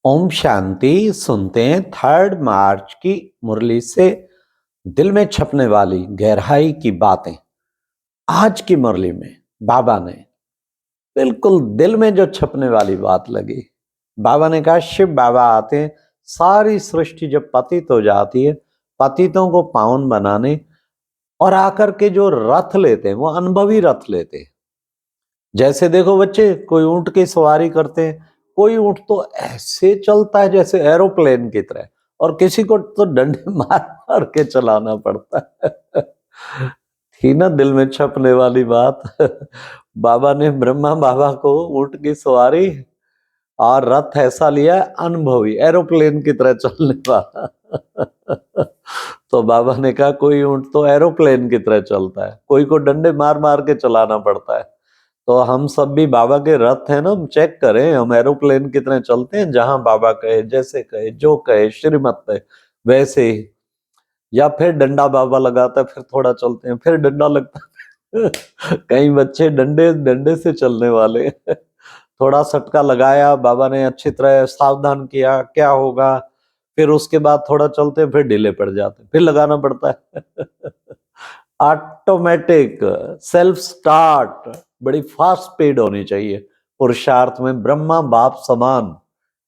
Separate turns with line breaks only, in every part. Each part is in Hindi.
ओम शांति। सुनते हैं 3 मार्च की मुरली से दिल में छपने वाली गहराई की बातें। आज की मुरली में बाबा ने बिल्कुल दिल में जो छपने वाली बात लगी। बाबा ने कहा शिव बाबा आते हैं, सारी सृष्टि जब पतित हो जाती है, पतितों को पावन बनाने और आकर के जो रथ लेते हैं वो अनुभवी रथ लेते हैं। जैसे देखो बच्चे, कोई ऊंट की सवारी करते हैं, कोई ऊंट तो ऐसे चलता है जैसे एरोप्लेन की तरह, और किसी को तो डंडे मार मार के चलाना पड़ता है। थी ना दिल में छपने वाली बात। बाबा ने ब्रह्मा बाबा को ऊंट की सवारी और रथ ऐसा लिया है, अनुभवी एरोप्लेन की तरह चलने वाला। तो बाबा ने कहा कोई ऊंट तो एरोप्लेन की तरह चलता है, कोई को डंडे मार मार के चलाना पड़ता है। तो हम सब भी बाबा के रथ हैं ना, हम चेक करें, हम एरोप्लेन की तरह चलते हैं, जहां बाबा कहे, जैसे कहे, जो कहे, श्रीमत पे वैसे ही, या फिर डंडा बाबा लगाता है फिर थोड़ा चलते हैं, फिर डंडा लगता है। कई बच्चे डंडे डंडे से चलने वाले। थोड़ा सटका लगाया बाबा ने, अच्छी तरह सावधान किया क्या होगा, फिर उसके बाद थोड़ा चलते फिर ढीले पड़ जाते, फिर लगाना पड़ता है। ऑटोमेटिक सेल्फ स्टार्ट, बड़ी फास्ट स्पीड होनी चाहिए पुरुषार्थ में, ब्रह्मा बाप समान।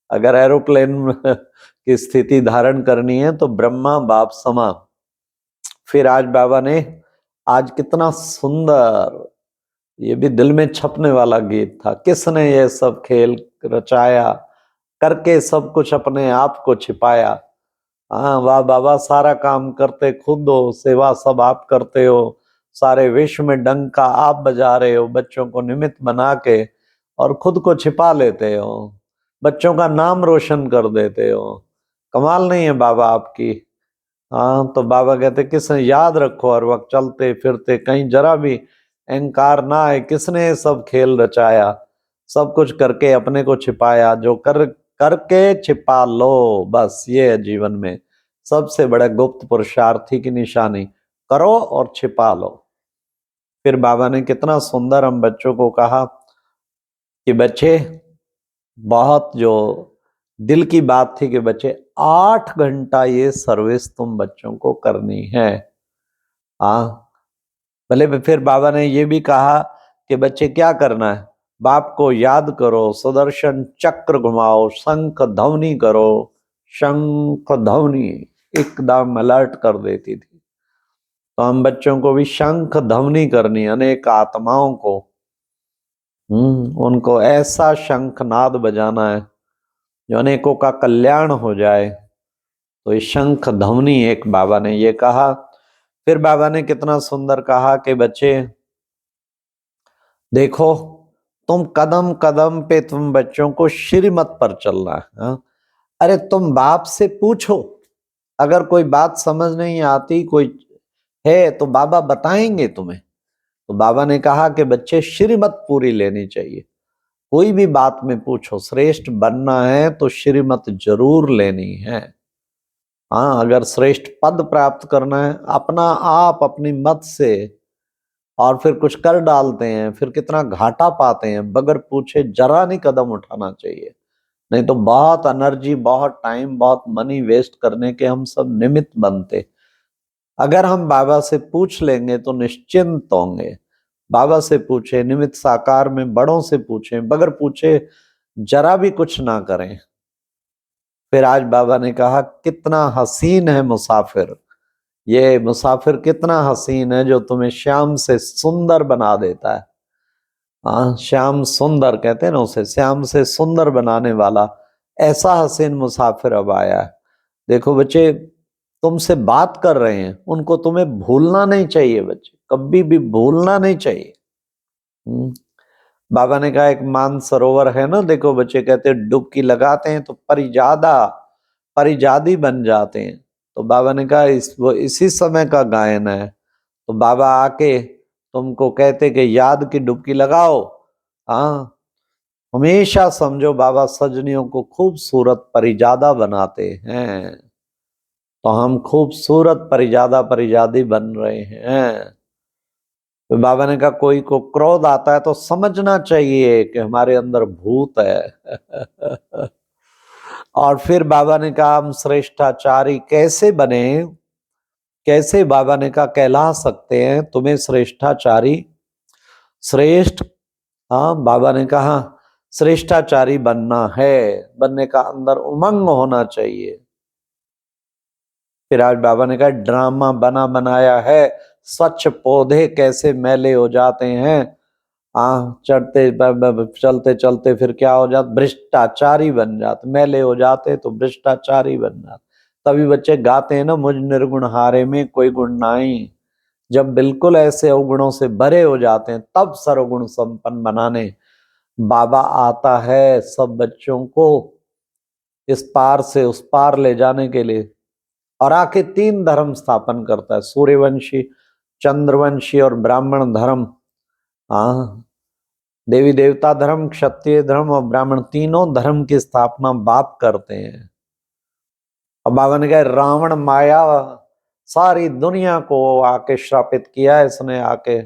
अगर एरोप्लेन की स्थिति धारण करनी है तो ब्रह्मा बाप समान। फिर आज बाबा ने, आज कितना सुंदर, ये भी दिल में छपने वाला गीत था। किसने ये सब खेल रचाया, करके सब कुछ अपने आप को छिपाया। हाँ वाह बाबा, सारा काम करते खुद हो, सेवा सब आप करते हो, सारे विश्व में डंका आप बजा रहे हो, बच्चों को निमित्त बना के, और खुद को छिपा लेते हो, बच्चों का नाम रोशन कर देते हो। कमाल नहीं है बाबा आपकी। हाँ तो बाबा कहते किसने, याद रखो हर वक्त चलते फिरते कहीं जरा भी अहंकार ना आए, किसने ये सब खेल रचाया, सब कुछ करके अपने को छिपाया, जो करके छिपा लो, बस ये है जीवन में सबसे बड़ा गुप्त पुरुषार्थी की निशानी, करो और छिपा लो। फिर बाबा ने कितना सुंदर हम बच्चों को कहा कि बच्चे, बहुत जो दिल की बात थी कि बच्चे 8 घंटा ये सर्विस तुम बच्चों को करनी है। हाँ भले, फिर बाबा ने ये भी कहा कि बच्चे क्या करना है, बाप को याद करो, सुदर्शन चक्र घुमाओ, शंख ध्वनि करो। शंख ध्वनि एकदम अलर्ट कर देती थी। तो हम बच्चों को भी शंख ध्वनि करनी, अनेक आत्माओं को उनको ऐसा शंखनाद बजाना है जो अनेकों का कल्याण हो जाए। तो ये शंख ध्वनि एक बाबा ने ये कहा। फिर बाबा ने कितना सुंदर कहा कि बच्चे देखो, तुम कदम कदम पे तुम बच्चों को श्रीमत पर चलना है। हाँ? अरे तुम बाप से पूछो, अगर कोई बात समझ नहीं आती कोई है तो बाबा बताएंगे तुम्हें। तो बाबा ने कहा कि बच्चे श्रीमत पूरी लेनी चाहिए, कोई भी बात में पूछो, श्रेष्ठ बनना है तो श्रीमत जरूर लेनी है। हाँ अगर श्रेष्ठ पद प्राप्त करना है, अपना आप अपनी मत से और फिर कुछ कर डालते हैं, फिर कितना घाटा पाते हैं, बगैर पूछे जरा नहीं कदम उठाना चाहिए। नहीं तो बहुत एनर्जी, बहुत टाइम, बहुत मनी वेस्ट करने के हम सब निमित्त बनते। अगर हम बाबा से पूछ लेंगे तो निश्चिंत होंगे। बाबा से पूछे, निमित्त साकार में बड़ों से पूछें, बगैर पूछे जरा भी कुछ ना करें। फिर आज बाबा ने कहा कितना हसीन है मुसाफिर, ये मुसाफिर कितना हसीन है जो तुम्हें श्याम से सुंदर बना देता है। हाँ श्याम सुंदर कहते हैं ना उसे, श्याम से सुंदर बनाने वाला ऐसा हसीन मुसाफिर अब आया है। देखो बच्चे, तुमसे बात कर रहे हैं, उनको तुम्हें भूलना नहीं चाहिए बच्चे, कभी भी भूलना नहीं चाहिए। बाबा ने कहा एक मानसरोवर है ना, देखो बच्चे कहते हैं डुबकी लगाते हैं तो परिजादा परिजादी बन जाते हैं। तो बाबा ने कहा वो इसी समय का गायन है। तो बाबा आके तुमको कहते कि याद की डुबकी लगाओ। हाँ हमेशा समझो बाबा सजनियों को खूबसूरत परिजादा बनाते हैं, तो हम खूबसूरत परिजादा परिजादी बन रहे हैं। तो बाबा ने कहा कोई को क्रोध आता है तो समझना चाहिए कि हमारे अंदर भूत है। और फिर बाबा ने कहा हम श्रेष्ठाचारी कैसे बने, कैसे बाबा ने कहा कहला सकते हैं तुम्हें श्रेष्ठाचारी, श्रेष्ठ, हाँ बाबा ने कहा श्रेष्ठाचारी बनना है, बनने का अंदर उमंग होना चाहिए। फिर आज बाबा ने कहा ड्रामा बना बनाया है, स्वच्छ पौधे कैसे मैले हो जाते हैं, चढ़ते चलते चलते फिर क्या हो जाते, भ्रष्टाचारी बन जाते, मैले हो जाते तो भ्रष्टाचारी बन जाते। तभी बच्चे गाते हैं ना, मुझ निर्गुण हारे में कोई गुण नहीं। जब बिल्कुल ऐसे अवगुणों से भरे हो जाते हैं तब सर्वगुण संपन्न बनाने बाबा आता है सब बच्चों को इस पार से उस पार ले जाने के लिए। और आके 3 धर्म स्थापन करता है, सूर्यवंशी, चंद्रवंशी और ब्राह्मण धर्म। हाँ, देवी देवता धर्म, क्षत्रिय धर्म और ब्राह्मण, तीनों धर्म की स्थापना बाप करते हैं। और बाबा ने कहा रावण माया सारी दुनिया को आके श्रापित किया है, इसने आके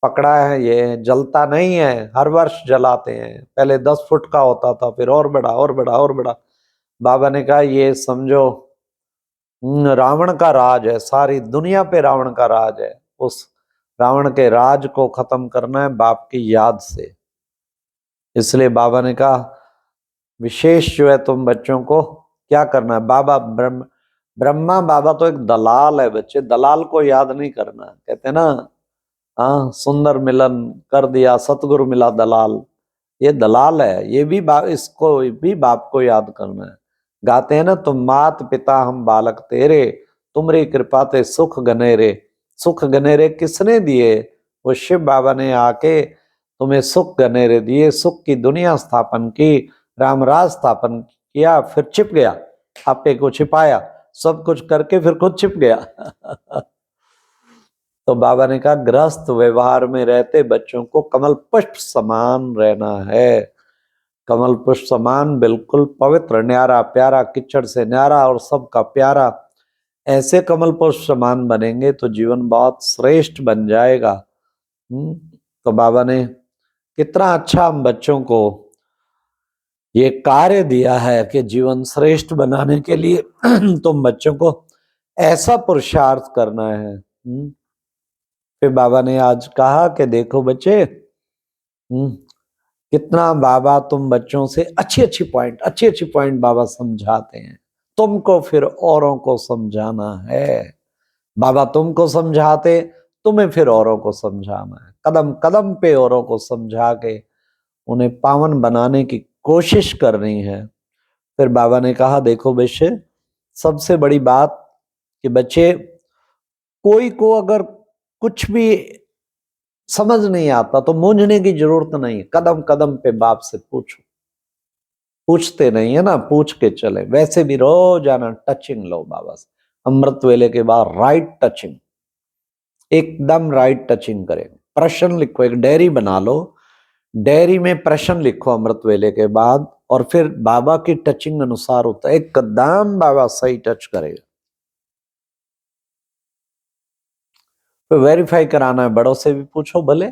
पकड़ा है, ये जलता नहीं है, हर वर्ष जलाते हैं। पहले 10 फुट का होता था, फिर और बड़ा और बड़ा और बड़ा। बाबा ने कहा ये समझो रावण का राज है, सारी दुनिया पे रावण का राज है। उस रावण के राज को खत्म करना है बाप की याद से। इसलिए बाबा ने कहा विशेष जो है तुम बच्चों को क्या करना है। बाबा ब्रह्मा बाबा तो एक दलाल है बच्चे, दलाल को याद नहीं करना। कहते ना, हाँ सुंदर मिलन कर दिया सतगुरु मिला दलाल, ये दलाल है। ये भी इसको भी बाप को याद करना है। गाते हैं ना, तुम मात पिता हम बालक तेरे, तुमरी कृपा ते सुख गनेरे। सुख गनेरे किसने दिए, वो शिव बाबा ने आके तुम्हें सुख गनेरे दिए, सुख की दुनिया स्थापन की, रामराज स्थापन किया, फिर छिप गया, आपे को छिपाया, सब कुछ करके फिर खुद छिप गया। तो बाबा ने कहा गृहस्थ व्यवहार में रहते बच्चों को कमल पुष्प समान रहना है। कमल पुष्प समान बिल्कुल पवित्र, न्यारा प्यारा, किचड़ से न्यारा और सबका प्यारा। ऐसे कमल पुष्प समान बनेंगे तो जीवन बहुत श्रेष्ठ बन जाएगा। तो बाबा ने कितना अच्छा हम बच्चों को ये कार्य दिया है कि जीवन श्रेष्ठ बनाने के लिए तुम बच्चों को ऐसा पुरुषार्थ करना है। फिर बाबा ने आज कहा कि देखो बच्चे, कितना बाबा तुम बच्चों से अच्छी अच्छी पॉइंट बाबा समझाते हैं। तुमको फिर औरों को समझाना है। बाबा तुमको समझाते, तुम्हें फिर औरों को समझाना है। कदम कदम पे औरों को समझा के उन्हें पावन बनाने की कोशिश करनी है। फिर बाबा ने कहा देखो बच्चे, सबसे बड़ी बात कि बच्चे कोई को अगर कुछ भी समझ नहीं आता तो मूंझने की जरूरत नहीं, कदम कदम पे बाप से पूछो। पूछते नहीं है ना, पूछ के चले। वैसे भी रोजाना टचिंग लो बाबा से, अमृत वेले के बाद राइट टचिंग, एकदम राइट टचिंग करें। प्रश्न लिखो, एक डायरी बना लो, डायरी में प्रश्न लिखो अमृत वेले के बाद, और फिर बाबा की टचिंग अनुसार होता है, एकदम बाबा सही टच करेगा। तो वेरीफाई कराना है, बड़ों से भी पूछो, भले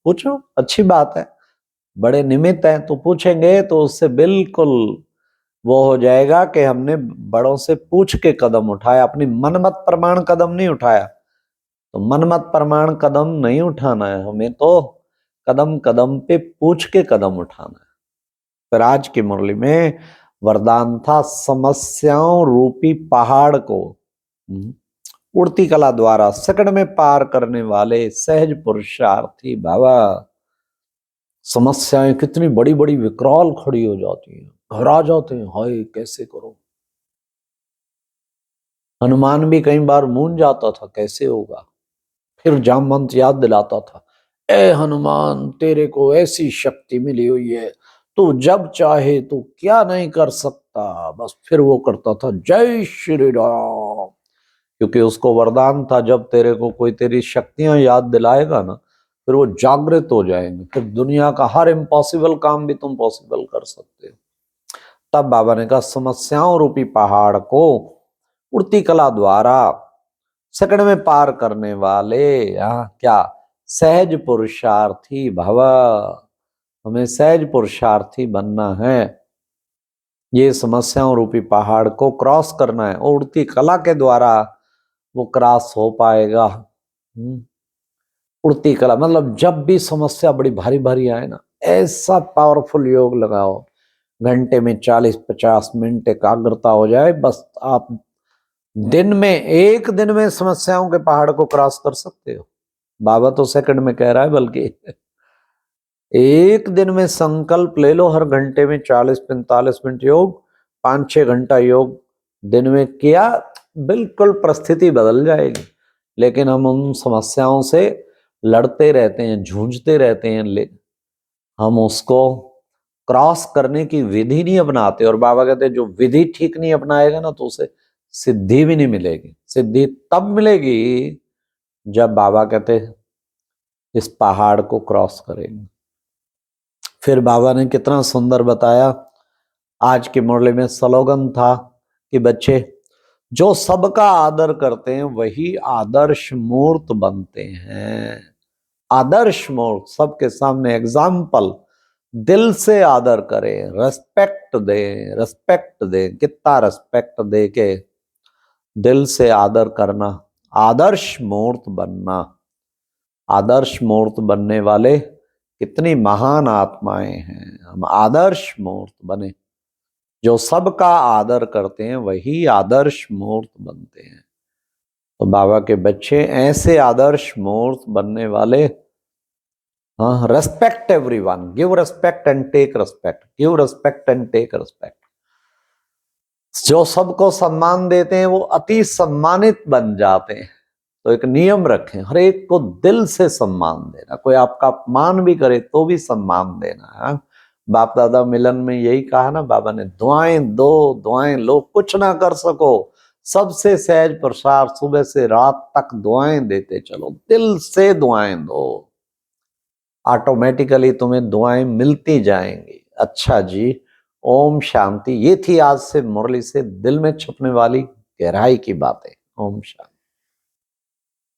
पूछो, अच्छी बात है। बड़े निमित्त हैं तो पूछेंगे तो उससे बिल्कुल वो हो जाएगा कि हमने बड़ों से पूछ के कदम उठाया, अपनी मनमत प्रमाण कदम नहीं उठाया। तो मनमत प्रमाण कदम नहीं उठाना है हमें, तो कदम कदम पे पूछ के कदम उठाना है। फिर आज की मुरली में वरदान था समस्याओं रूपी पहाड़ को उड़ती कला द्वारा सेकंड में पार करने वाले सहज पुरुषार्थी बाबा। समस्याएं कितनी बड़ी बड़ी विकराल खड़ी हो जाती हैं, घबरा जाते हैं, हाय कैसे करो। हनुमान भी कई बार मूंझ जाता था कैसे होगा, फिर जामवंत याद दिलाता था, ए हनुमान तेरे को ऐसी शक्ति मिली हुई है, तू जब चाहे तू क्या नहीं कर सकता। बस फिर वो करता था जय श्री राम, क्योंकि उसको वरदान था जब तेरे को कोई तेरी शक्तियां याद दिलाएगा ना, फिर वो जागृत हो जाएंगे, फिर दुनिया का हर इम्पॉसिबल काम भी तुम पॉसिबल कर सकते हो। तब बाबा ने कहा समस्याओं रूपी पहाड़ को उड़ती कला द्वारा सेकंड में पार करने वाले क्या सहज पुरुषार्थी भव, हमें सहज पुरुषार्थी बनना है। ये समस्याओं रूपी पहाड़ को क्रॉस करना है, उड़ती कला के द्वारा वो क्रॉस हो पाएगा। उड़ती कला मतलब जब भी समस्या बड़ी भारी भारी आए ना, ऐसा पावरफुल योग लगाओ, घंटे में 40-50 मिनट एकाग्रता हो जाए, बस आप दिन में, एक दिन में समस्याओं के पहाड़ को क्रॉस कर सकते हो। बाबा तो सेकंड में कह रहा है, बल्कि एक दिन में संकल्प ले लो, हर घंटे में 40-45 मिनट योग, 5-6 घंटा योग दिन में किया, बिल्कुल परिस्थिति बदल जाएगी। लेकिन हम उन समस्याओं से लड़ते रहते हैं, जूझते रहते हैं, हम उसको क्रॉस करने की विधि नहीं अपनाते। और बाबा कहते हैं जो विधि ठीक नहीं अपनाएगा ना, तो उसे सिद्धि भी नहीं मिलेगी। सिद्धि तब मिलेगी जब बाबा कहते इस पहाड़ को क्रॉस करेंगे। फिर बाबा ने कितना सुंदर बताया, आज की मुरली में स्लोगन था कि बच्चे जो सबका आदर करते हैं वही आदर्श मूर्त बनते हैं। आदर्श मूर्त, सबके सामने एग्जाम्पल, दिल से आदर करें, रेस्पेक्ट दें, रेस्पेक्ट दें, कितना रेस्पेक्ट दे के दिल से आदर करना, आदर्श मूर्त बनना। आदर्श मूर्त बनने वाले कितनी महान आत्माएं हैं। हम आदर्श मूर्त बने, जो सबका आदर करते हैं वही आदर्श मूर्त बनते हैं। तो बाबा के बच्चे ऐसे आदर्श मूर्त बनने वाले, हाँ, respect everyone, give respect and take respect, give respect and take respect. जो सबको सम्मान देते हैं वो अति सम्मानित बन जाते हैं। तो एक नियम रखें, हर एक को दिल से सम्मान देना, कोई आपका अपमान भी करे तो भी सम्मान देना है। बाप दादा मिलन में यही कहा ना बाबा ने, दुआएं दो, दुआएं लो, कुछ ना कर सको, सबसे सहज प्रसार, सुबह से रात तक दुआएं देते चलो, दिल से दुआएं दो, ऑटोमेटिकली तुम्हें दुआएं मिलती जाएंगी। अच्छा जी, ओम शांति। ये थी आज से मुरली से दिल में छुपने वाली गहराई की बातें। ओम शांति।